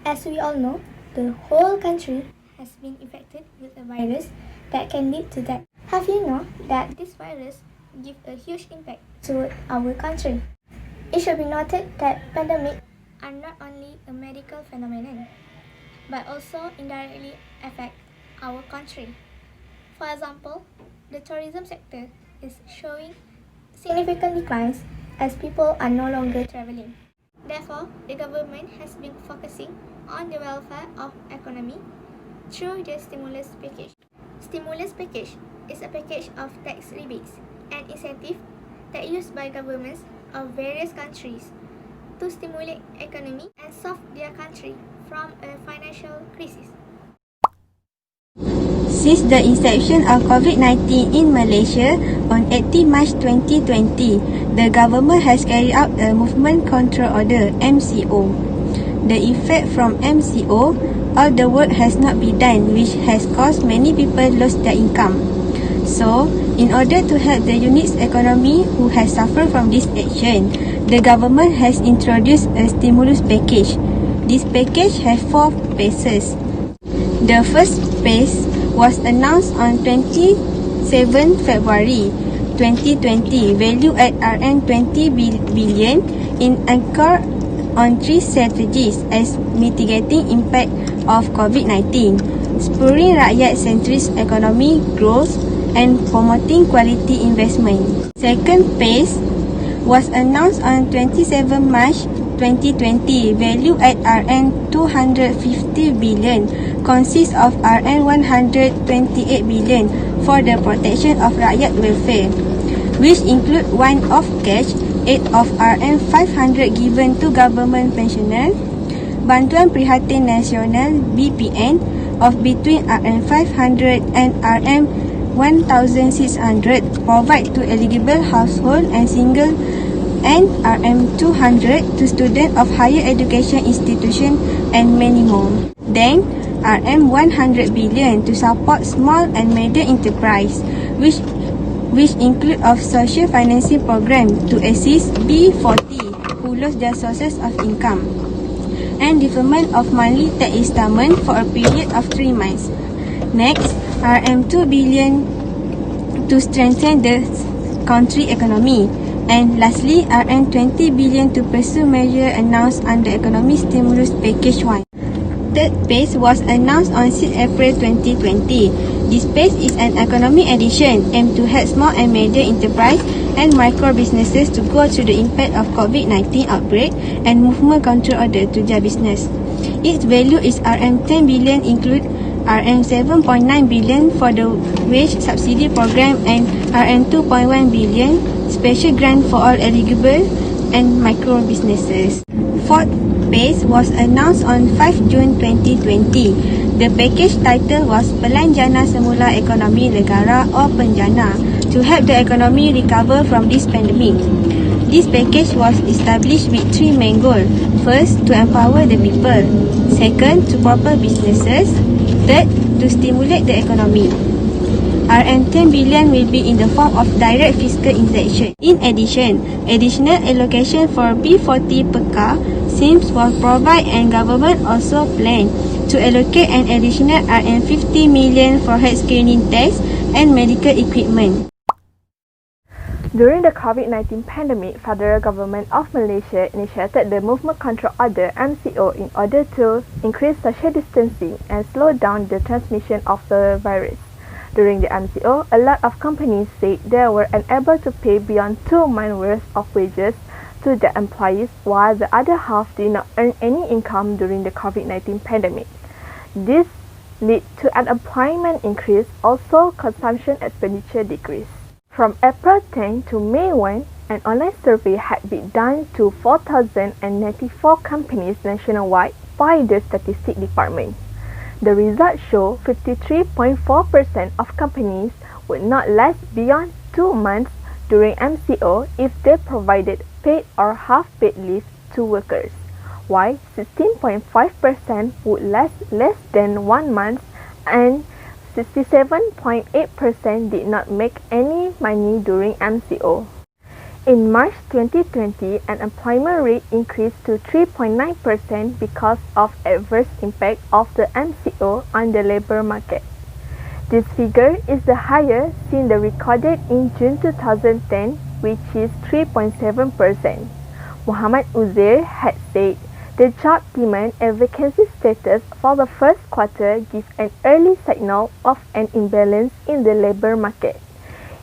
As we all know, the whole country has been infected with a virus that can lead to death. Have you known that this virus gives a huge impact to our country? It should be noted that pandemics are not only a medical phenomenon, but also indirectly affect our country. For example, the tourism sector is showing significant declines as people are no longer traveling. Therefore, the government has been focusing on the welfare of economy through the stimulus package. Stimulus package is a package of tax rebates and incentives that used by governments of various countries to stimulate economy and solve their country from a financial crisis. Since the inception of COVID-19 in Malaysia on 18 March 2020, the government has carried out a Movement Control Order (MCO). The effect from MCO, all the work has not been done, which has caused many people lost their income. So, in order to help the unit's economy who has suffered from this action, the government has introduced a stimulus package. This package has 4 phases. The first phase was announced on 27 February 2020, valued at RM20 billion in anchor on 3 strategies as mitigating impact of COVID-19, spurring rakyat-centric economic growth and promoting quality investment. Second phase was announced on 27 March 2020, valued at RM250 billion, consists of RM128 billion for the protection of rakyat welfare, which include one-off cash aid of RM500 given to government pensioners, Bantuan Prihatin Nasional (BPN) of between RM500 and RM1,600 provide to eligible household and single, and RM200 to students of higher education institution, and many more. Then, RM100 billion to support small and medium enterprise, which include of social financing program to assist B40 who lost their sources of income, and deferment of monthly tax installment for a period of 3 months. Next, RM2 billion to strengthen the country economy. And lastly, RM20 billion to pursue measures announced under Economic Stimulus Package 1. Third phase was announced on 6 April 2020. This phase is an economic addition aimed to help small and medium enterprise and micro businesses to go through the impact of COVID-19 outbreak and movement control order to their business. Its value is RM10 billion, include RM7.9 billion for the wage subsidy program and RM2.1 billion special grant for all eligible and micro businesses. Fourth phase was announced on 5 June 2020. The package title was Pelanjana Semula Ekonomi Negara or Penjana to help the economy recover from this pandemic. This package was established with 3 main goals. First, to empower the people. Second, to propel businesses. Third, to stimulate the economy. RM10 billion will be in the form of direct fiscal injection. In addition, additional allocation for B40 per car schemes was provided, and government also planned to allocate an additional RM50 million for health screening tests and medical equipment. During the COVID-19 pandemic, Federal Government of Malaysia initiated the Movement Control Order (MCO) in order to increase social distancing and slow down the transmission of the virus. During the MCO, a lot of companies said they were unable to pay beyond 2 months' worth of wages to their employees, while the other half did not earn any income during the COVID-19 pandemic. This led to unemployment increase, also consumption expenditure decrease. From April 10 to May 1, an online survey had been done to 4,094 companies nationwide by the Statistics Department. The results show 53.4% of companies would not last beyond 2 months during MCO if they provided paid or half-paid leave to workers, while 16.5% would last less than 1 month, and 67.8% did not make any money during MCO. In March 2020, unemployment rate increased to 3.9% because of adverse impact of the MCO on the labour market. This figure is the highest since the recorded in June 2010, which is 3.7%. Mohamad Uzair had said, the job demand and vacancy status for the first quarter give an early signal of an imbalance in the labour market.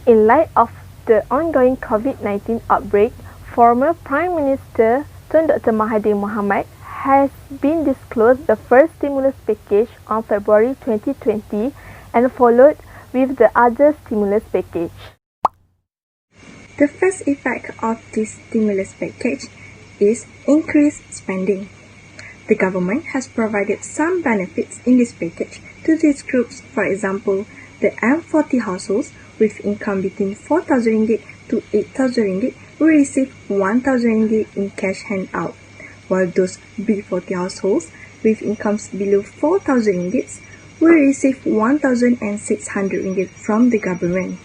In light of the ongoing COVID-19 outbreak, former Prime Minister Tun Dr. Mahathir Mohamad has been disclosed the first stimulus package on February 2020 and followed with the other stimulus package. The first effect of this stimulus package is increased spending. The government has provided some benefits in this package to these groups. For example, the M40 households with income between 4,000 ringgit to 8,000 ringgit will receive 1,000 ringgit in cash handout, while those B40 households with incomes below 4,000 ringgit will receive 1,600 ringgit from the government.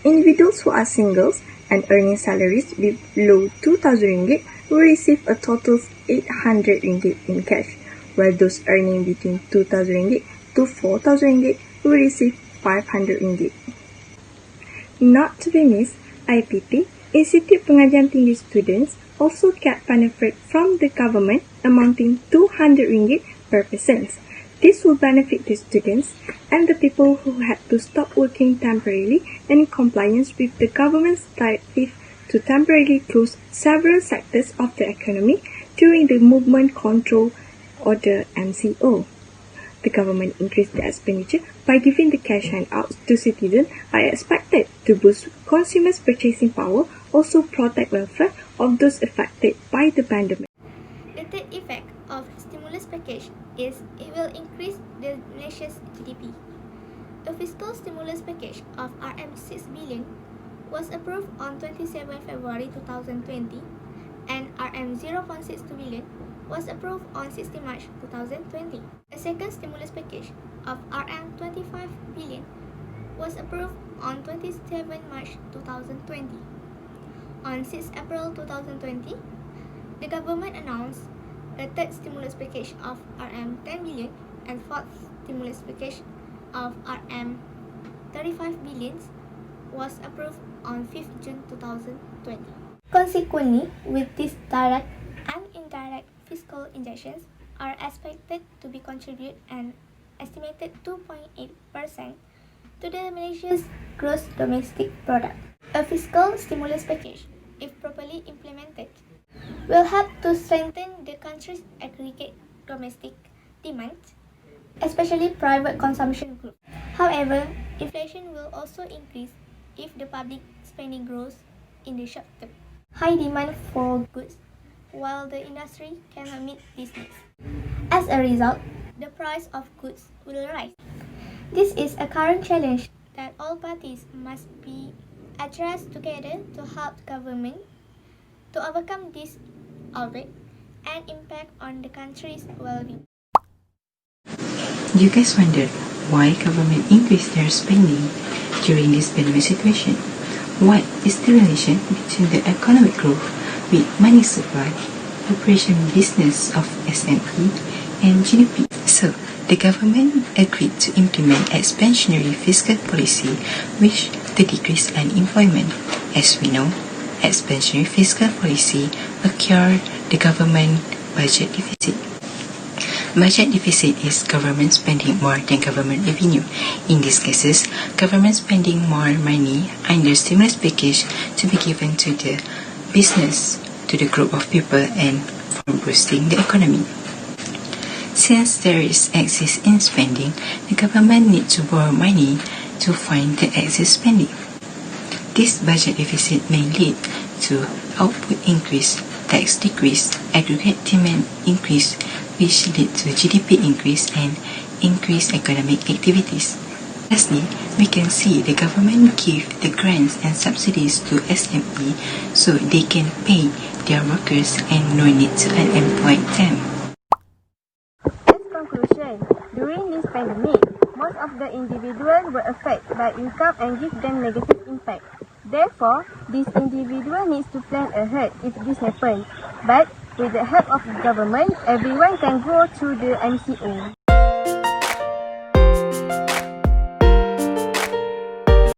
Individuals who are singles and earning salaries below 2,000 ringgit will receive a total of 800 ringgit in cash, while those earning between 2,000 ringgit to 4,000 ringgit will receive 500 ringgit. Not to be missed, IPT, Institute Pengajian Tinggi Students, also get benefit from the government amounting 200 ringgit per person. This will benefit the students and the people who had to stop working temporarily in compliance with the government's directive to temporarily close several sectors of the economy during the Movement Control Order MCO. The government increased the expenditure by giving the cash handouts to citizens are expected to boost consumers' purchasing power, also protect welfare of those affected by the pandemic. The third effect of stimulus package is it will increase the Malaysia's GDP. A fiscal stimulus package of RM6 billion was approved on 27 February 2020 and RM0.62 billion was approved on 16 March 2020. A second stimulus package of RM25 billion was approved on 27 March 2020. On 6 April 2020, the government announced a third stimulus package of RM10 billion and fourth stimulus package of RM35 billion was approved on 5th June 2020. Consequently, with these direct and indirect fiscal injections are expected to be contribute an estimated 2.8% to the Malaysia's gross domestic product. A fiscal stimulus package, if properly implemented, will help to strengthen the country's aggregate domestic demand, especially private consumption groups. However, inflation will also increase if the public spending grows in the short term. High demand for goods, while the industry cannot meet this needs. As a result, the price of goods will rise. This is a current challenge that all parties must be addressed together to help government to overcome this outbreak and impact on the country's well-being. You guys wonder why government increased their spending during this pandemic situation? What is the relation between the economic growth with money supply, operation business of SME, and GDP? So, the government agreed to implement expansionary fiscal policy which to decrease unemployment. As we know, expansionary fiscal policy occurred the government budget deficit. Budget deficit is government spending more than government revenue. In these cases, government spending more money under stimulus package to be given to the business, to the group of people and for boosting the economy. Since there is excess in spending, the government needs to borrow money to fund the excess spending. This budget deficit may lead to output increase, tax decrease, aggregate demand increase, which lead to GDP increase and increased economic activities. Lastly, we can see the government give the grants and subsidies to SME so they can pay their workers and no need to unemploy them. As conclusion, during this pandemic, most of the individuals were affected by income and give them negative impact. Therefore, this individual needs to plan ahead if this happens. But with the help of the government, everyone can go through the MCO.